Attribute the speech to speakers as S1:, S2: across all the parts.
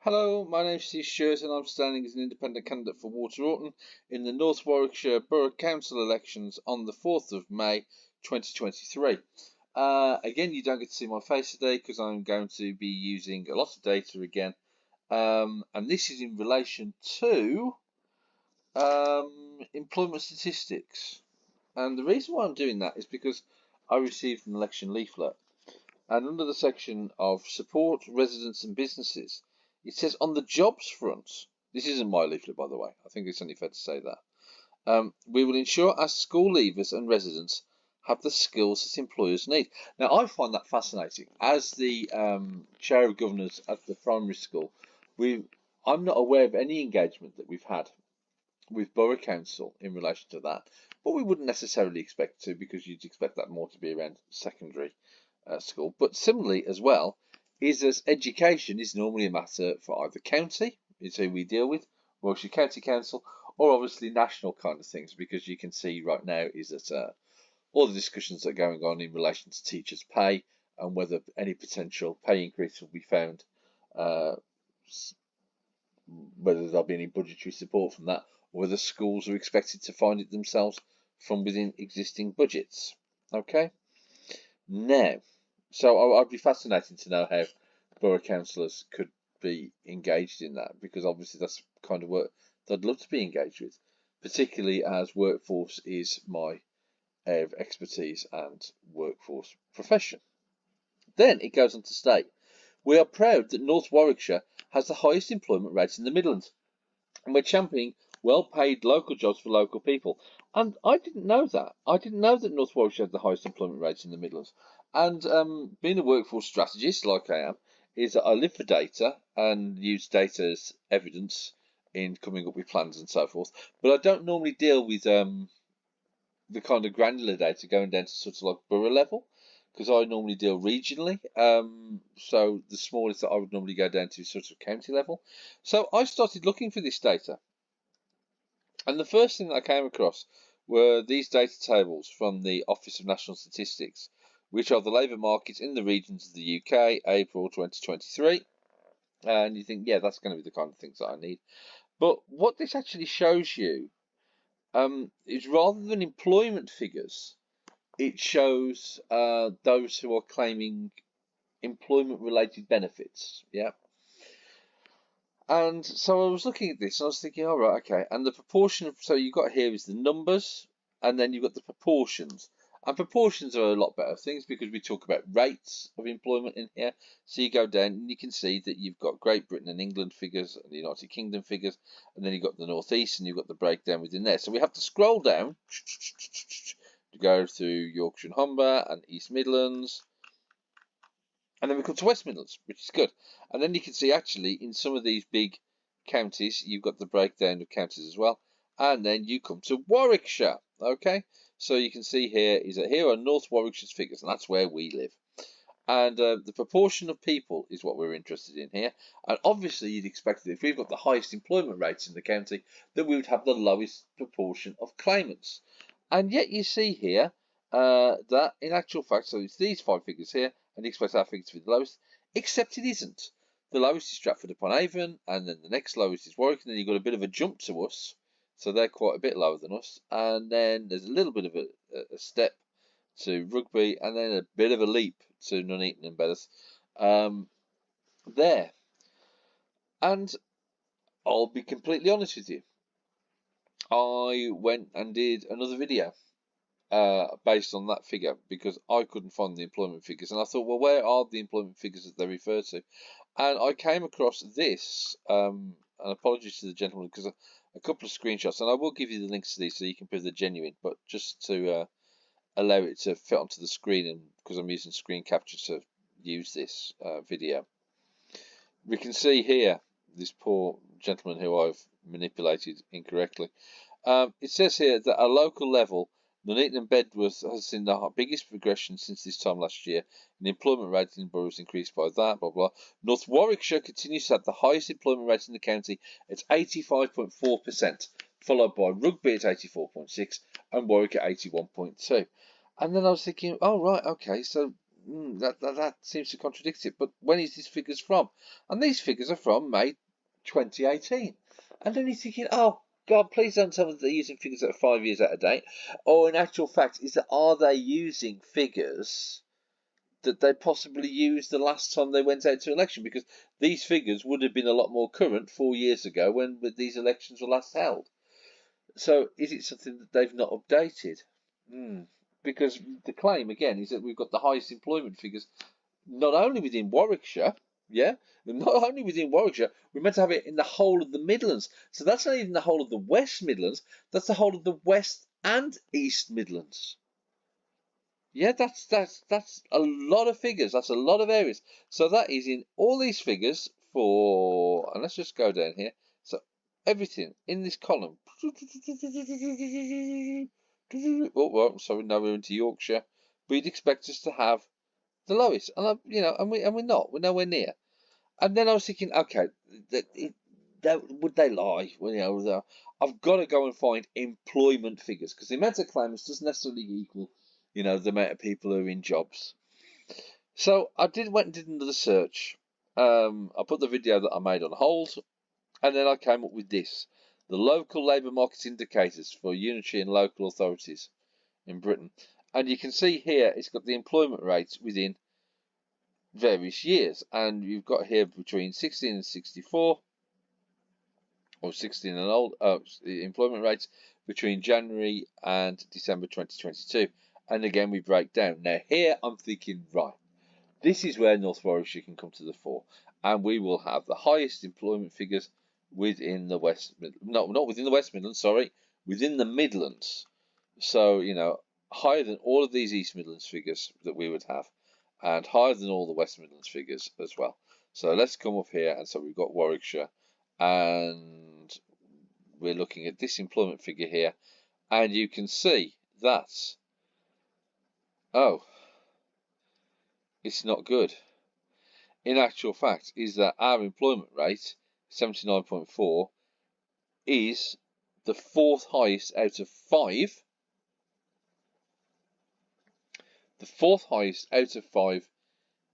S1: Hello, my name is Steve Stewart and I'm standing as an independent candidate for Waterorton in the North Warwickshire Borough Council elections on the 4th of May 2023. Again, you don't get to see my face today because I'm going to be using a lot of data again. And this is in relation to employment statistics. And the reason why I'm doing that is because I received an election leaflet. And under the section of support residents and businesses, it says on the jobs front, this isn't my leaflet, by the way, I think it's only fair to say that, we will ensure our school leavers and residents have the skills that employers need. Now, I find that fascinating. As the chair of governors at the primary school, I'm not aware of any engagement that we've had with Borough Council in relation to that, but we wouldn't necessarily expect to, because you'd expect that more to be around secondary school. But similarly as well, is as education is normally a matter for either county, is who we deal with, Warwickshire County Council, or obviously national kind of things, because you can see right now is that all the discussions that are going on in relation to teachers' pay and whether any potential pay increase will be found, whether there'll be any budgetary support from that, or whether schools are expected to find it themselves from within existing budgets. Okay? Now, so I'd be fascinating to know how borough councillors could be engaged in that, because obviously that's kind of work that I'd love to be engaged with, particularly as workforce is my area of expertise and workforce profession. Then it goes on to state, we are proud that North Warwickshire has the highest employment rates in the Midlands, and we're championing well-paid local jobs for local people. And I didn't know that. I didn't know that North Warwickshire had the highest employment rates in the Midlands. And being a workforce strategist, like I am, is that I live for data and use data as evidence in coming up with plans and so forth. But I don't normally deal with the kind of granular data going down to sort of like borough level, because I normally deal regionally. So the smallest that I would normally go down to is sort of county level. So I started looking for this data. And the first thing that I came across were these data tables from the Office of National Statistics, which are the labour markets in the regions of the UK, April 2023. And you think, yeah, that's going to be the kind of things that I need. But what this actually shows you is rather than employment figures, it shows those who are claiming employment-related benefits. Yeah. And so I was looking at this and I was thinking, all right, okay. And the proportion of, so you've got here is the numbers, and then you've got the proportions. And proportions are a lot better things because we talk about rates of employment in here. So you go down and you can see that you've got Great Britain and England figures and the United Kingdom figures, and then you've got the North East and you've got the breakdown within there. So we have to scroll down to go through Yorkshire and Humber and East Midlands. And then we come to West Midlands, which is good. And then you can see actually in some of these big counties, you've got the breakdown of counties as well. And then you come to Warwickshire, okay? So you can see here is that here are North Warwickshire's figures, and that's where we live. And the proportion of people is what we're interested in here. And obviously you'd expect that if we've got the highest employment rates in the county, that we would have the lowest proportion of claimants. And yet you see here that in actual fact, so it's these 5 figures here, and you expect our figure to be the lowest, except it isn't. The lowest is Stratford upon Avon, and then the next lowest is Warwick, and then you've got a bit of a jump to us, so they're quite a bit lower than us, and then there's a little bit of a step to Rugby, and then a bit of a leap to Nuneaton and Beddes there. And I'll be completely honest with you, I went and did another video based on that figure because I couldn't find the employment figures, and I thought, well, where are the employment figures that they refer to? And I came across this, and apologies to the gentleman because a couple of screenshots, and I will give you the links to these so you can prove they're genuine, but just to allow it to fit onto the screen, and because I'm using screen capture to use this video, we can see here this poor gentleman who I've manipulated incorrectly. It says here that at a local level, Nuneaton and Bedworth has seen the biggest progression since this time last year. And the employment rate in the borough has increased by that, blah, blah. North Warwickshire continues to have the highest employment rate in the county at 85.4%, followed by Rugby at 84.6% and Warwick at 81.2%. And then I was thinking, oh, right, okay, so that seems to contradict it. But when is these figures from? And these figures are from May 2018. And then you're thinking, oh God, please don't tell me that they're using figures that are 5 years out of date. Or in actual fact, are they using figures that they possibly used the last time they went out to election? Because these figures would have been a lot more current 4 years ago when these elections were last held. So is it something that they've not updated? Because the claim, again, is that we've got the highest employment figures, not only within Warwickshire, not only within Warwickshire, we're meant to have it in the whole of the Midlands. So that's not even the whole of the West Midlands, that's the whole of the West and East Midlands. Yeah, that's a lot of figures, that's a lot of areas. So that is in all these figures for, and let's just go down here. So everything in this column. Oh, well, sorry, now we're into Yorkshire. But you'd expect us to have the lowest, and we're not. We're nowhere near. And then I was thinking, okay, would they lie? Well, I've got to go and find employment figures, because the amount of claimants doesn't necessarily equal, the amount of people who are in jobs. So I went and did another search. I put the video that I made on hold, and then I came up with this: the local labour market indicators for unitary and local authorities in Britain. And you can see here it's got the employment rates within various years, and you've got here between 16 and 64, or 16 and old, the employment rates between January and December 2022. And again, we break down. Now here I'm thinking, right, this is where North Warwickshire can come to the fore, and we will have the highest employment figures within the West Midlands. No, not within the West Midlands, sorry, within the Midlands. So, higher than all of these East Midlands figures that we would have, and higher than all the West Midlands figures as well. So let's come up here, and so we've got Warwickshire, and we're looking at this employment figure here, and you can see that, oh, it's not good. In actual fact, is that our employment rate, 79.4, is the fourth highest out of 5. The fourth highest out of 5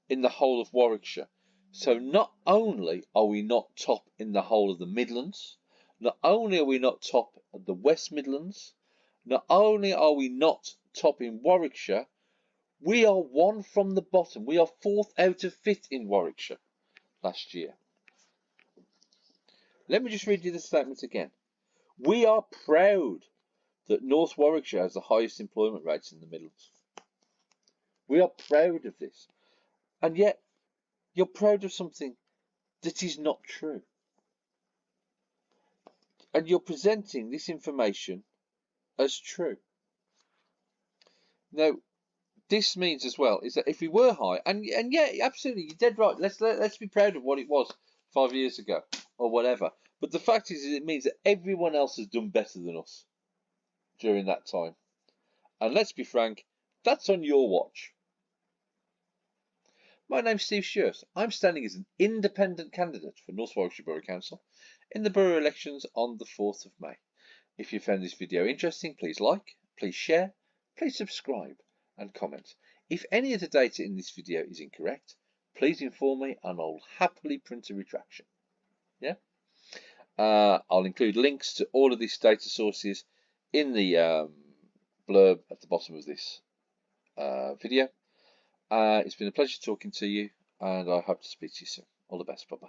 S1: in the whole of Warwickshire. So not only are we not top in the whole of the Midlands, not only are we not top of the West Midlands, not only are we not top in Warwickshire, we are one from the bottom. We are 4th out of 5th in Warwickshire last year. Let me just read you the statement again. We are proud that North Warwickshire has the highest employment rates in the Midlands. We are proud of this. And yet, you're proud of something that is not true. And you're presenting this information as true. Now, this means as well is that if we were high, and yeah, absolutely, you're dead right. Let's be proud of what it was 5 years ago or whatever. But the fact is it means that everyone else has done better than us during that time. And let's be frank, that's on your watch. My name's Steve Stewart. I'm standing as an independent candidate for North Warwickshire Borough Council in the borough elections on the 4th of May. If you found this video interesting, please like, please share, please subscribe and comment. If any of the data in this video is incorrect, please inform me and I'll happily print a retraction. Yeah? I'll include links to all of these data sources in the blurb at the bottom of this video. It's been a pleasure talking to you, and I hope to speak to you soon. All the best. Bye-bye.